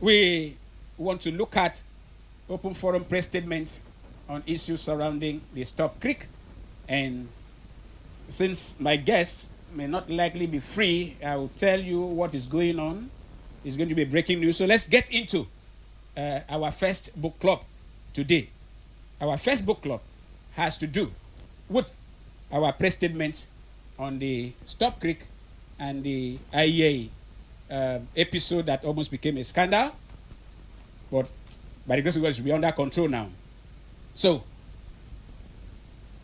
We want to look at open forum press statements on issues surrounding the Stop Creek. And since my guests may not likely be free, I will tell you what is going on. It's going to be breaking news. So let's get into our first book club today. Our first book club has to do with our press statement on the Stop Creek and the IEA episode that almost became a scandal. But by the grace of God, it should be under control now. So,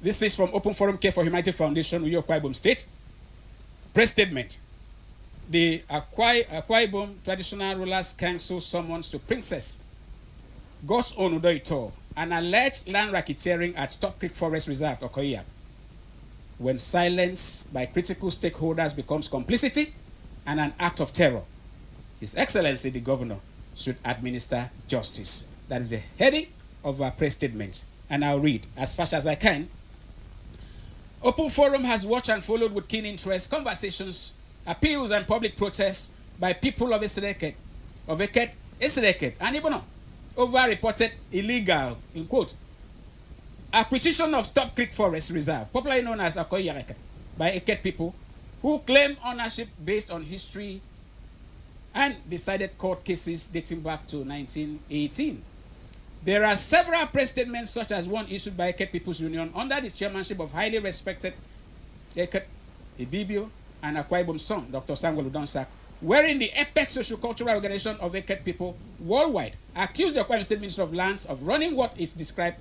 this is from Open Forum Care for Humanity Foundation, Uyo Akwa Ibom State. Press statement. The Akwa Ibom Traditional Rulers Council summons to Princess God's Own Udoito, an alleged land racketeering at Stop Creek Forest Reserve, Okoya. When silence by critical stakeholders becomes complicity and an act of terror, His Excellency the Governor should administer justice. That is the heading of our press statement. And I'll read as fast as I can. Open Forum has watched and followed with keen interest conversations, appeals, and public protests by people of Eket, and even over reported illegal, in quote, acquisition of Stop Creek Forest Reserve, popularly known as Akoya Eket, by Eket people who claim ownership based on history and decided court cases dating back to 1918. There are several press statements, such as one issued by Eket People's Union under the chairmanship of highly respected Eket Ibibio and Akwa Ibom's son, Dr. Samuel Udonsak, wherein the apex sociocultural organization of Eket people worldwide accused the Akwa Ibom State Minister of Lands of running what is described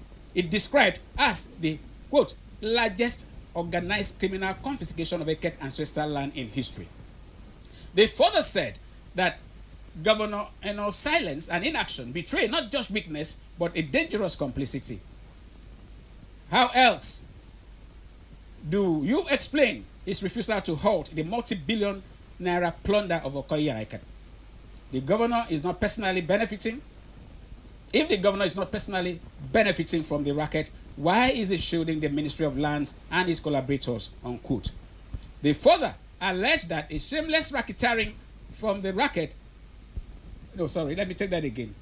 as the, quote, largest organized criminal confiscation of Eket ancestral land in history. They further said that Governor Eno's silence and inaction betray not just weakness, but a dangerous complicity. How else do you explain his refusal to halt the multi-billion naira plunder of Okoya Eket? The governor is not personally benefiting. If the governor is not personally benefiting from the racket, why is he shielding the Ministry of Lands and his collaborators, unquote? They further allege that a shameless racketeering from the racket. No, sorry, let me take that again.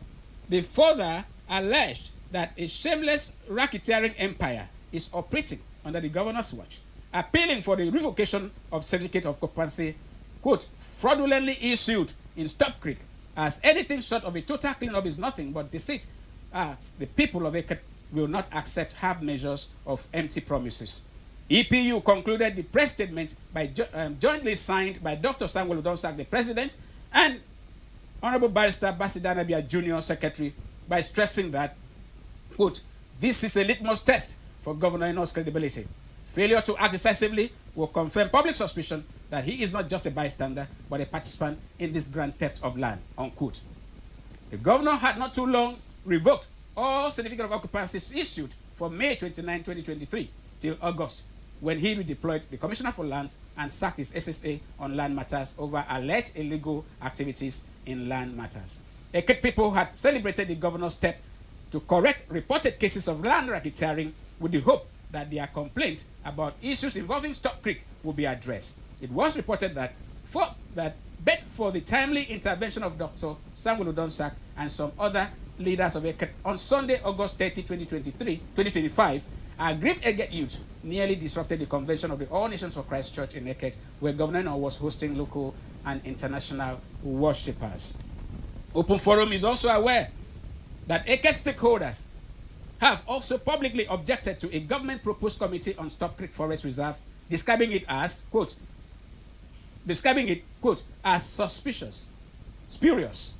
They further alleged that a shameless racketeering empire is operating under the governor's watch, appealing for the revocation of certificate of occupancy, quote, fraudulently issued in Stop Creek, as anything short of a total cleanup is nothing but deceit, as the people of Eket will not accept half measures of empty promises. EPU concluded the press statement by jointly signed by Dr. Samuel Udonsak, the president, and Honorable Barrister Basidana Bia Jr., Secretary, by stressing that, quote, this is a litmus test for Governor Eno's credibility. Failure to act decisively will confirm public suspicion that he is not just a bystander, but a participant in this grand theft of land, unquote. The governor had not too long revoked all certificate of occupancies issued from May 29, 2023 till August, when he redeployed the Commissioner for Lands and sacked his SSA on land matters over alleged illegal activities in land matters. Eket people had celebrated the governor's step to correct reported cases of land racketeering with the hope that their complaint about issues involving Stop Creek would be addressed. It was reported that but for the timely intervention of Dr. Samuel Udonsak and some other leaders of Eket on Sunday, August 30, 2025, aggrieved Eket youth nearly disrupted the convention of the All Nations for Christ Church in Eket, where Governor Eno was hosting local and international worshippers. Open Forum is also aware that Eket stakeholders have also publicly objected to a government-proposed committee on Stop Creek Forest Reserve, describing it, quote, as suspicious, spurious,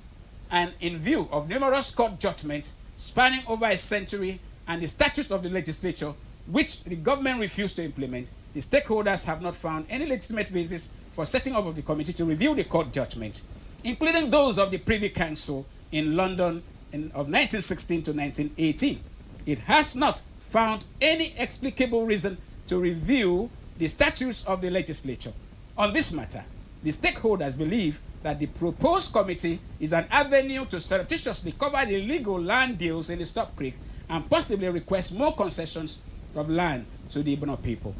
and in view of numerous court judgments spanning over a century and the statutes of the legislature, which the government refused to implement, the stakeholders have not found any legitimate basis for setting up of the committee to review the court judgment, including those of the Privy Council in London of 1916 to 1918. It has not found any explicable reason to review the statutes of the legislature. On this matter, the stakeholders believe that the proposed committee is an avenue to surreptitiously cover the illegal land deals in the Stop Creek and possibly request more concessions of land to the Igbo people.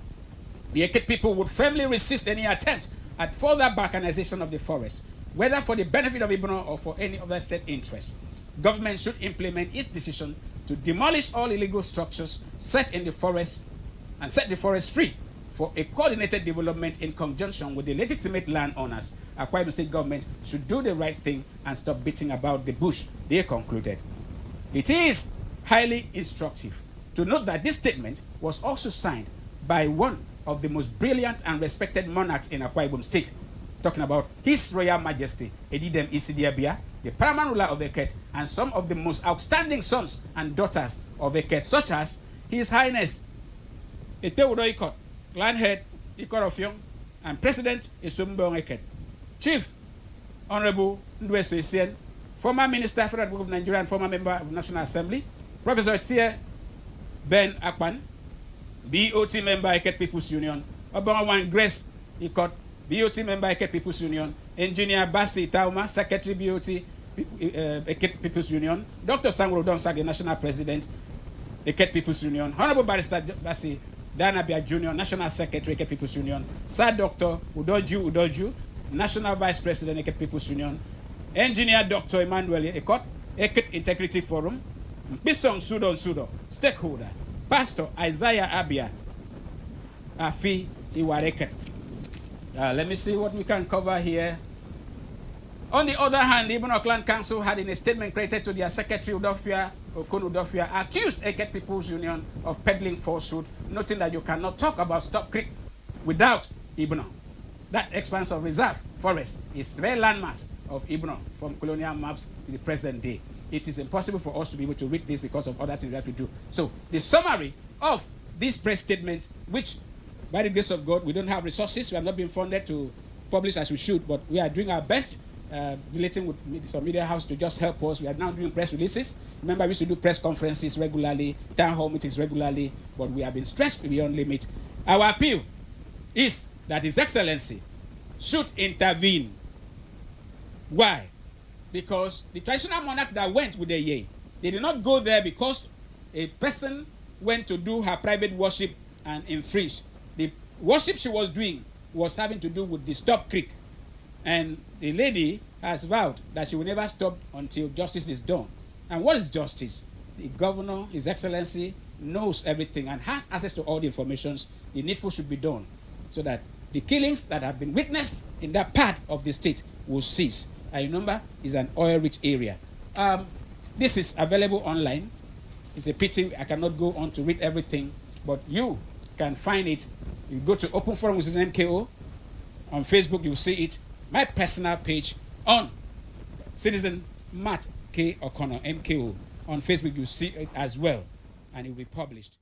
The Eket people would firmly resist any attempt at further balkanization of the forest, whether for the benefit of Ibno or for any other set interest. Government should implement its decision to demolish all illegal structures set in the forest and set the forest free for a coordinated development in conjunction with the legitimate landowners. Akwa Ibom State government should do the right thing and stop beating about the bush, they concluded. It is highly instructive to note that this statement was also signed by one of the most brilliant and respected monarchs in Akwa Ibom State, talking about His Royal Majesty Edidem Isidiabia, the paramount ruler of Eket, and some of the most outstanding sons and daughters of Eket, such as His Highness Etewudo Ikot, Landhead Ikot of Yong, and President Isumbong Eket, Chief Honorable Ndweso Isien, former Minister for the Republic of Nigeria and former member of the National Assembly, Professor Tie Ben Akpan, BOT member Eket People's Union, Obangawan Grace Ikot, BOT member Eket People's Union, Engineer Basi Tauma, Secretary BOT Eket People's Union, Dr. Sangro Donsak, the National President, Eket People's Union, Honorable Barrister Basi Danabia Jr., National Secretary Eket People's Union, Sir Dr. Udoju, National Vice President Eket People's Union, Engineer Dr. Emmanuel Ekot, Eket Integrity Forum, Bisong Sudo, Stakeholder, Pastor Isaiah Abia, Afi Iwareket. Let me see what we can cover here. On the other hand, the Ibn Clan Council had in a statement created to their Secretary Udofia, Okun Udofia, accused Eket People's Union of peddling falsehood, noting that you cannot talk about Stop Creek without Ibn. That expanse of reserve forest is the very landmass of Ibn from colonial maps to the present day. It is impossible for us to be able to read this because of other things we have to do. So the summary of this press statement, which by the grace of God, we don't have resources, we have not been funded to publish as we should, but we are doing our best, relating with some media house to just help us. We are now doing press releases. Remember, we used to do press conferences regularly, town hall meetings regularly, but we have been stretched beyond limit. Our appeal is that His Excellency should intervene. Why? Because the traditional monarchs that went with the Ye, they did not go there because a person went to do her private worship and infringe. The worship she was doing was having to do with the Stop Creek. And the lady has vowed that she will never stop until justice is done. And what is justice? The governor, His Excellency, knows everything and has access to all the information. The needful should be done so that the killings that have been witnessed in that part of the state will cease. I remember it's an oil-rich area. This is available online. It's a pity I cannot go on to read everything, but you can find it. You go to Open Forum with MKO. On Facebook, you'll see it. My personal page on Citizen Matt K. O'Connor, MKO. On Facebook, you'll see it as well, and it will be published.